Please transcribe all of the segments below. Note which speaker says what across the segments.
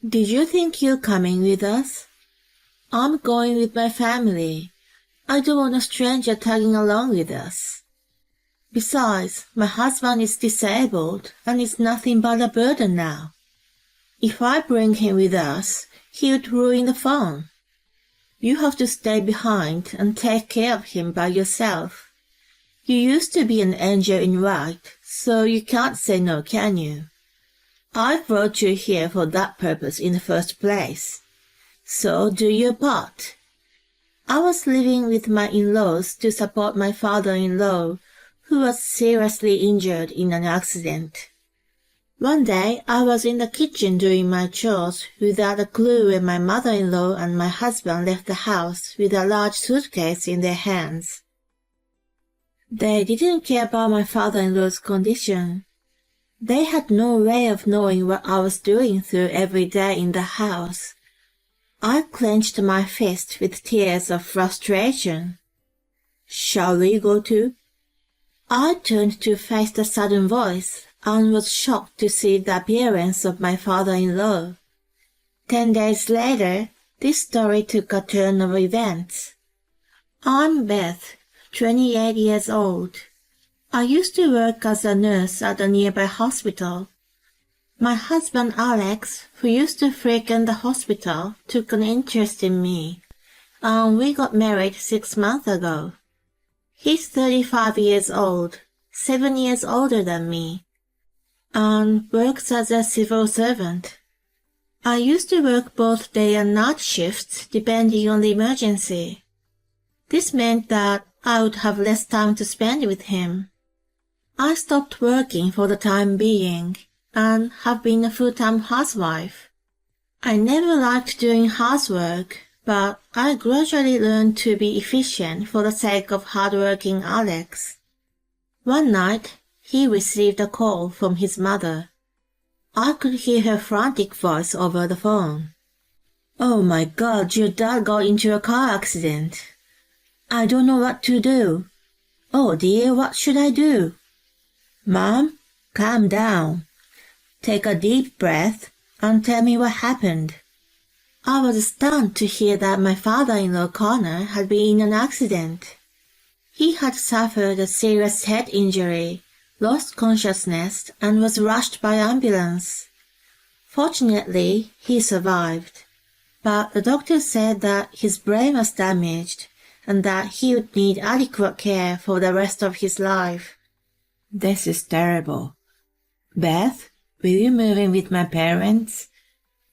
Speaker 1: Did you think you're coming with us? I'm going with my family. I don't want a stranger tagging along with us. Besides, my husband is disabled and is nothing but a burden now. If I bring him with us, he would ruin the fun. You have to stay behind and take care of him by yourself. You used to be an angel in white, so you can't say no, can you? I brought you here for that purpose in the first place. So do your part. I was living with my in-laws to support my father-in-law, who was seriously injured in an accident. One day I was in the kitchen doing my chores without a clue when my mother-in-law and my husband left the house with a large suitcase in their hands. They didn't care about my father-in-law's condition. They had no way of knowing what I was doing through every day in the house. I clenched my fist with tears of frustration. Shall we go too? I turned to face the sudden voice and was shocked to see the appearance of my father-in-law. 10 days later, this story took a turn of events. I'm Beth, 28 years old. I used to work as a nurse at a nearby hospital. My husband Alex, who used to frequent the hospital, took an interest in me, and we got married 6 months ago. He's 35 years old, 7 years older than me, and works as a civil servant. I used to work both day and night shifts depending on the emergency. This meant that I would have less time to spend with him. I stopped working for the time being and have been a full-time housewife. I never liked doing housework, but I gradually learned to be efficient for the sake of hard-working Alex. One night, he received a call from his mother. I could hear her frantic voice over the phone. "Oh my God, your dad got into a car accident. I don't know what to do. Oh dear, what should I do?" "Mom, calm down. Take a deep breath and tell me what happened." I was stunned to hear that my father-in-law Connor had been in an accident. He had suffered a serious head injury, lost consciousness, and was rushed by ambulance. Fortunately, he survived, but the doctor said that his brain was damaged and that he would need adequate care for the rest of his life. This is terrible. Beth, will you move in with my parents?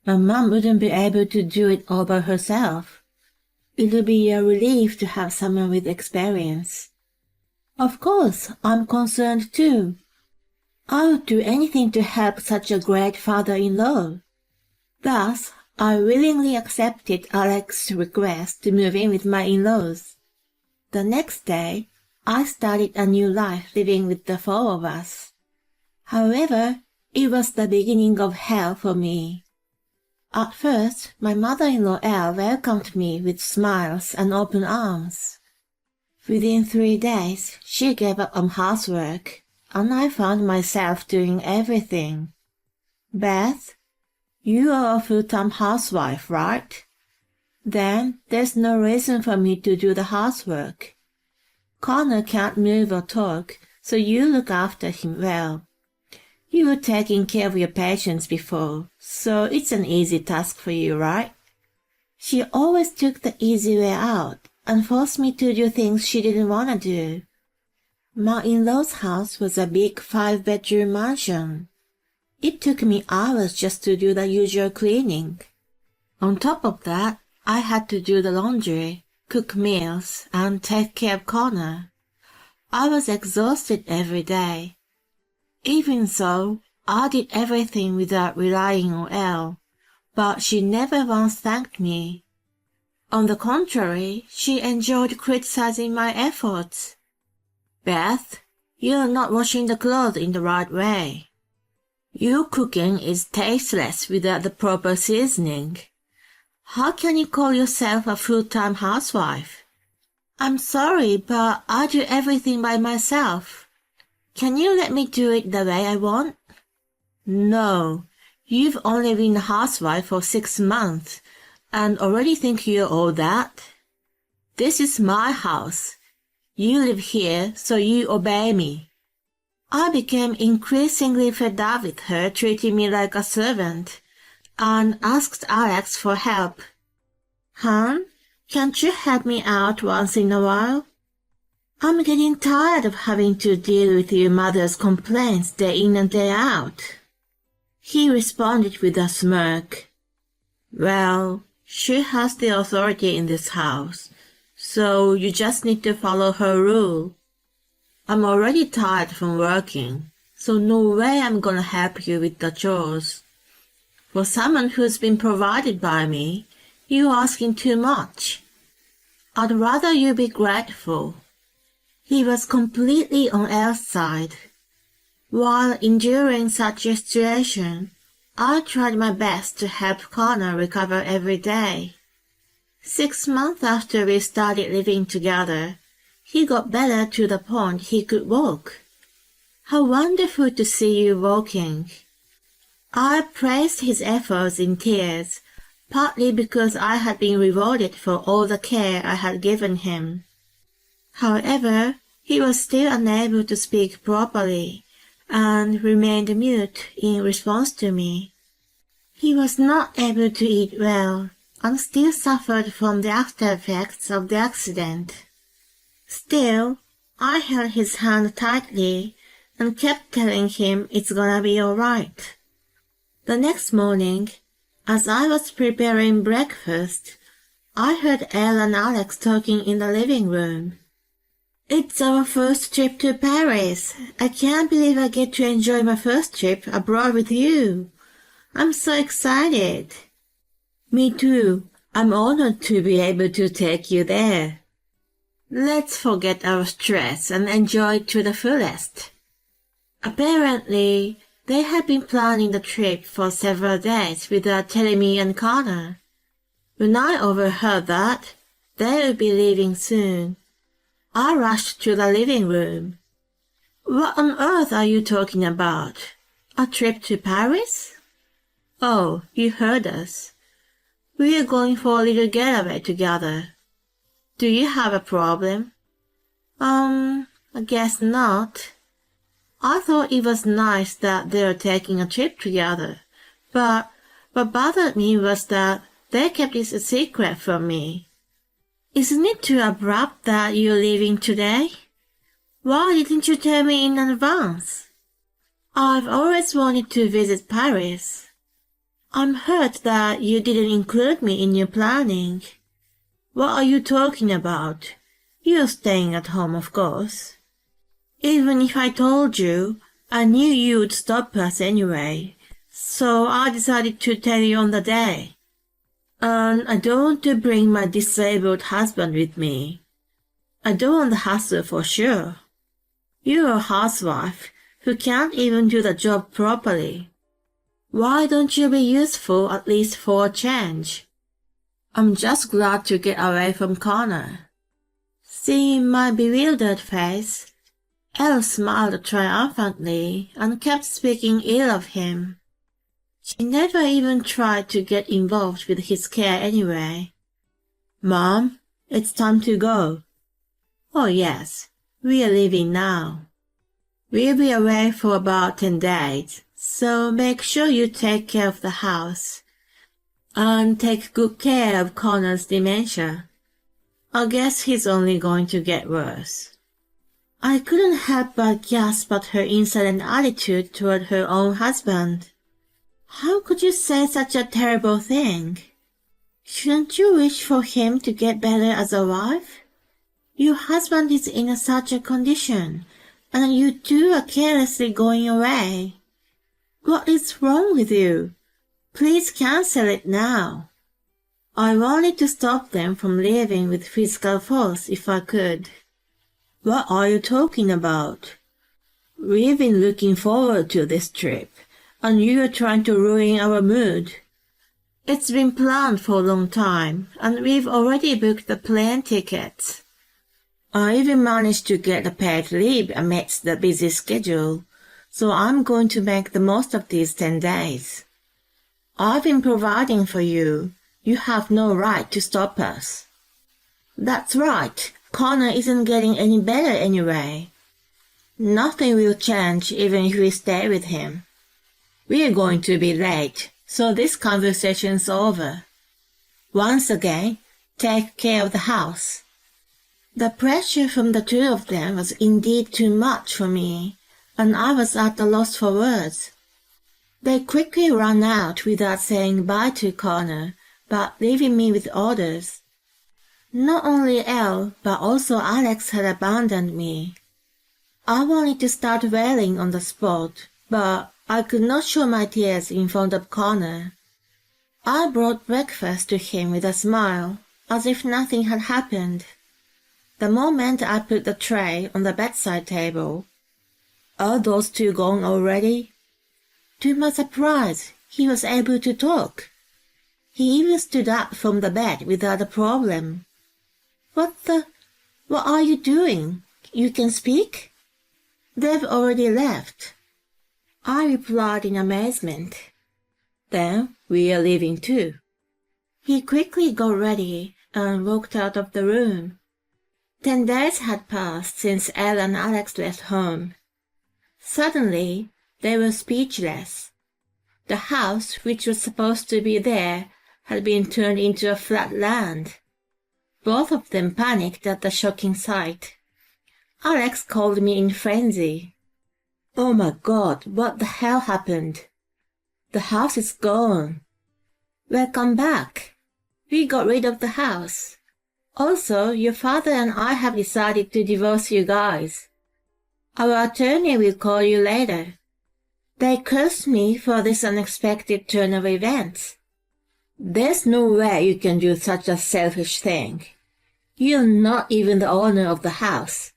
Speaker 1: My mom wouldn't be able to do it all by herself. It'll be a relief to have someone with experience. Of course, I'm concerned too. I would do anything to help such a great father-in-law. Thus, I willingly accepted Alex's request to move in with my in-laws. The next day, I started a new life living with the four of us. However, it was the beginning of hell for me. At first, my mother-in-law Elle welcomed me with smiles and open arms. Within 3 days, she gave up on housework, and I found myself doing everything. "Beth, you are a full-time housewife, right? Then there's no reason for me to do the housework. Connor can't move or talk, so you look after him well. You were taking care of your patients before, so it's an easy task for you, right?" She always took the easy way out and forced me to do things she didn't want to do. My in-law's house was a big 5-bedroom mansion. It took me hours just to do the usual cleaning. On top of that, I had to do the laundry, cook meals, and take care of Connor. I was exhausted every day. Even so, I did everything without relying on Elle, but she never once thanked me. On the contrary, she enjoyed criticizing my efforts. "Beth, you're not washing the clothes in the right way. Your cooking is tasteless without the proper seasoning. How can you call yourself a full-time housewife?" "I'm sorry, but I do everything by myself. Can you let me do it the way I want?" "No, You've only been a housewife for 6 months and already think you're all that? This is my house. You live here, so you obey me. I became increasingly fed up with her treating me like a servant and asked Alex for help. Hon, can't you help me out once in a while? I'm getting tired of having to deal with your mother's complaints day in and day out. He responded with a smirk. Well, she has the authority in this house, so you just need to follow her rule. I'm already tired from working, so no way I'm gonna help you with the chores. For someone who's been provided by me, you're asking too much. I'd rather you be grateful. He was completely on Elle's side. While enduring such a situation, I tried my best to help Connor recover every day. 6 months after we started living together, he got better to the point he could walk. How wonderful to see you walking. I praised his efforts in tears, partly because I had been rewarded for all the care I had given him. However, he was still unable to speak properly and remained mute in response to me. He was not able to eat well and still suffered from the after effects of the accident. Still, I held his hand tightly and kept telling him it's gonna be all right. The next morning, as I was preparing breakfast, I heard Elle and Alex talking in the living room. It's our first trip to Paris. I can't believe I get to enjoy my first trip abroad with you. I'm so excited. Me too. I'm honored to be able to take you there. Let's forget our stress and enjoy it to the fullest. Apparently, they had been planning the trip for several days without telling me and Connor. When I overheard that, they would be leaving soon, I rushed to the living room. What on earth are you talking about? A trip to Paris? Oh, you heard us. We are going for a little getaway together. Do you have a problem? I guess not. I thought it was nice that they were taking a trip together, but what bothered me was that they kept this a secret from me. Isn't it too abrupt that you're leaving today? Why didn't you tell me in advance? I've always wanted to visit Paris. I'm hurt that you didn't include me in your planning. What are you talking about? You're staying at home, of course. Even if I told you, I knew you'd stop us anyway, so I decided to tell you on the day. And I don't want to bring my disabled husband with me. I don't want the hassle for sure. You're a housewife who can't even do the job properly. Why don't you be useful at least for a change? I'm just glad to get away from Connor. Seeing my bewildered face, Elle smiled triumphantly and kept speaking ill of him. She never even tried to get involved with his care anyway. Mom, it's time to go. Oh yes, we are leaving now. We'll be away for about 10 days, so make sure you take care of the house. And take good care of Connor's dementia. I guess he's only going to get worse. I couldn't help but gasp at her insolent attitude toward her own husband. How could you say such a terrible thing? Shouldn't you wish for him to get better as a wife? Your husband is in such a condition, and you two are carelessly going away. What is wrong with you? Please cancel it now. I wanted to stop them from leaving with physical force if I could. What are you talking about? We've been looking forward to this trip, and you are trying to ruin our mood. It's been planned for a long time, and we've already booked the plane tickets. I even managed to get a paid leave amidst the busy schedule, so I'm going to make the most of these 10 days. I've been providing for you. You have no right to stop us. That's right. Connor isn't getting any better anyway. Nothing will change even if we stay with him. We're going to be late, so this conversation's over. Once again, take care of the house. The pressure from the two of them was indeed too much for me, and I was at a loss for words. They quickly ran out without saying bye to Connor, but leaving me with orders. Not only Elle, but also Alex had abandoned me. I wanted to start wailing on the spot, but I could not show my tears in front of Connor. I brought breakfast to him with a smile, as if nothing had happened. The moment I put the tray on the bedside table, "Are those two gone already?" To my surprise, he was able to talk. He even stood up from the bed without a problem. What are you doing? You can speak? They've already left. I replied in amazement. Then we are leaving too. He quickly got ready and walked out of the room. 10 days had passed since Elle and Alex left home. Suddenly, they were speechless. The house, which was supposed to be there, had been turned into a flat land. Both of them panicked at the shocking sight. Alex called me in frenzy. "Oh my God, what the hell happened? The house is gone. Welcome back. We got rid of the house. Also, your father and I have decided to divorce you guys. Our attorney will call you later." They cursed me for this unexpected turn of events. "There's no way you can do such a selfish thing. You're not even the owner of the house."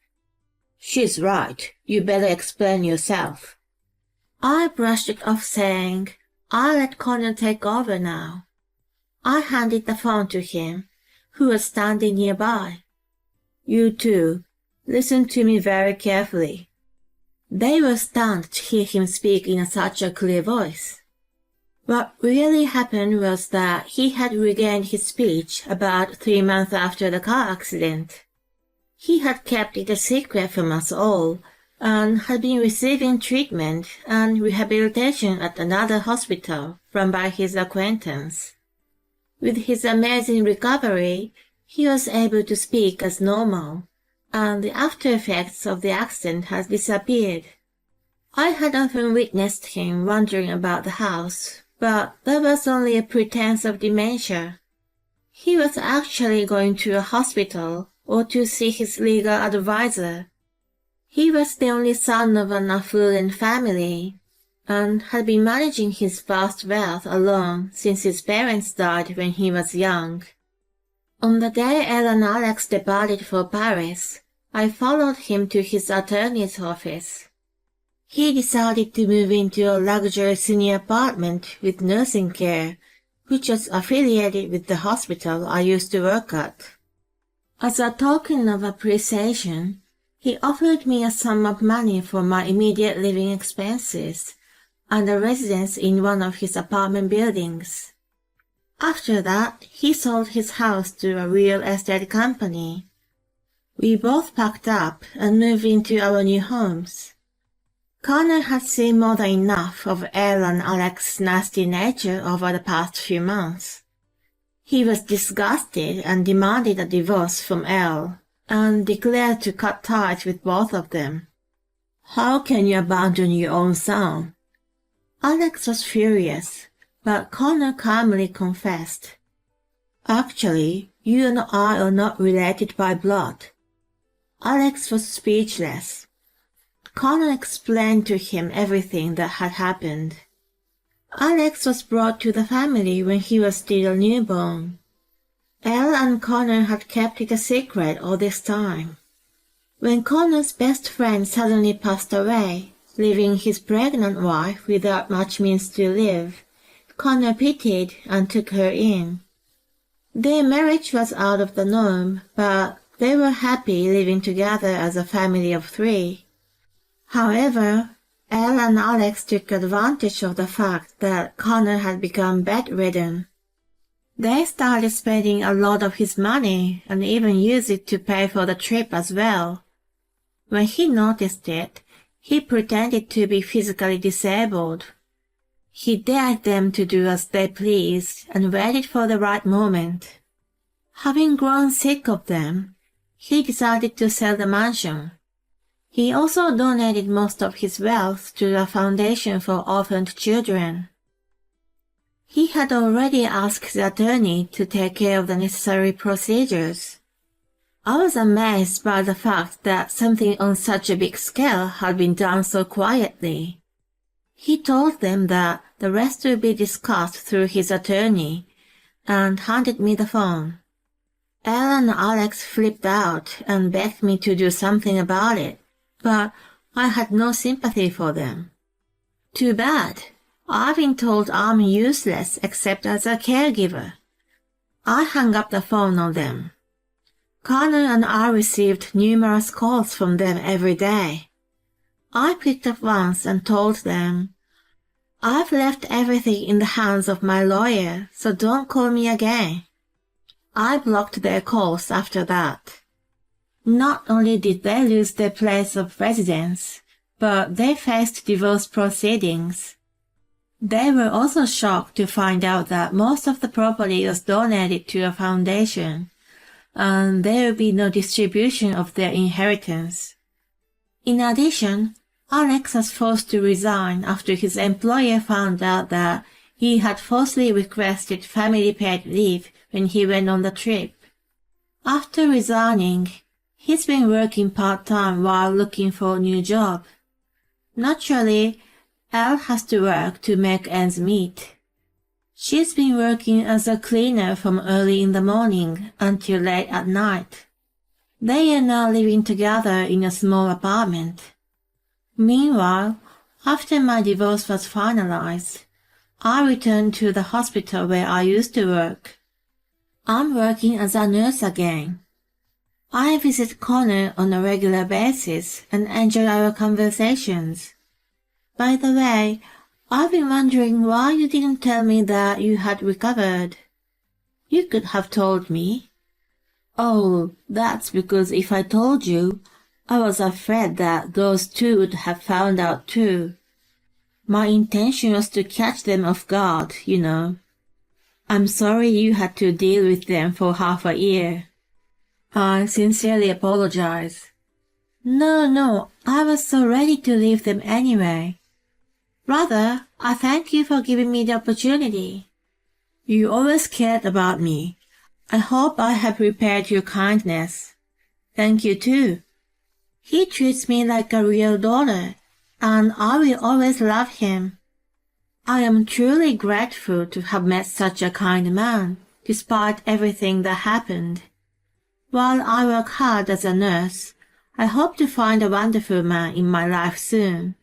Speaker 1: "She's right. You better explain yourself." I brushed it off saying, "I'll let Connor take over now." I handed the phone to him, who was standing nearby. "You two, listen to me very carefully." They were stunned to hear him speak in such a clear voice. What really happened was that he had regained his speech about 3 months after the car accident. He had kept it a secret from us all, and had been receiving treatment and rehabilitation at another hospital run by his acquaintance. With his amazing recovery, he was able to speak as normal, and the after effects of the accident had disappeared. I had often witnessed him wandering about the house, but there was only a pretense of dementia. He was actually going to a hospital or to see his legal advisor. He was the only son of an affluent family, and had been managing his vast wealth alone since his parents died when he was young. On the day Elle and Alex departed for Paris, I followed him to his attorney's office. He decided to move into a luxury senior apartment with nursing care, which was affiliated with the hospital I used to work at. As a token of appreciation, he offered me a sum of money for my immediate living expenses and a residence in one of his apartment buildings. After that, he sold his house to a real estate company. We both packed up and moved into our new homes. Connor had seen more than enough of Elle and Alex's nasty nature over the past few months. He was disgusted and demanded a divorce from Elle, and declared to cut ties with both of them. "How can you abandon your own son?" Alex was furious, but Connor calmly confessed. "Actually, you and I are not related by blood." Alex was speechless. Connor explained to him everything that had happened. Alex was brought to the family when he was still a newborn. Elle and Connor had kept it a secret all this time. When Connor's best friend suddenly passed away, leaving his pregnant wife without much means to live, Connor pitied and took her in. Their marriage was out of the norm, but they were happy living together as a family of 3. However, Elle and Alex took advantage of the fact that Connor had become bedridden. They started spending a lot of his money and even used it to pay for the trip as well. When he noticed it, he pretended to be physically disabled. He dared them to do as they pleased and waited for the right moment. Having grown sick of them, he decided to sell the mansion. He also donated most of his wealth to a foundation for orphaned children. He had already asked the attorney to take care of the necessary procedures. I was amazed by the fact that something on such a big scale had been done so quietly. He told them that the rest would be discussed through his attorney and handed me the phone. Elle and Alex flipped out and begged me to do something about it, but I had no sympathy for them. Too bad. I've been told I'm useless except as a caregiver. I hung up the phone on them. Connor and I received numerous calls from them every day. I picked up once and told them, "I've left everything in the hands of my lawyer, so don't call me again." I blocked their calls after that. Not only did they lose their place of residence, but they faced divorce proceedings. They were also shocked to find out that most of the property was donated to a foundation, and there would be no distribution of their inheritance. In addition, Alex was forced to resign after his employer found out that he had falsely requested family-paid leave when he went on the trip. After resigning, he's been working part-time while looking for a new job. Naturally, Elle has to work to make ends meet. She's been working as a cleaner from early in the morning until late at night. They are now living together in a small apartment. Meanwhile, after my divorce was finalized, I returned to the hospital where I used to work. I'm working as a nurse again. I visit Connor on a regular basis and enjoy our conversations. By the way, I've been wondering why you didn't tell me that you had recovered. You could have told me. Oh, that's because if I told you, I was afraid that those two would have found out too. My intention was to catch them off guard, you know. I'm sorry you had to deal with them for half a year. I sincerely apologize. No, I was so ready to leave them anyway. Rather, I thank you for giving me the opportunity. You always cared about me. I hope I have repaid your kindness. Thank you too. He treats me like a real daughter, and I will always love him. I am truly grateful to have met such a kind man, despite everything that happened. While I work hard as a nurse, I hope to find a wonderful man in my life soon.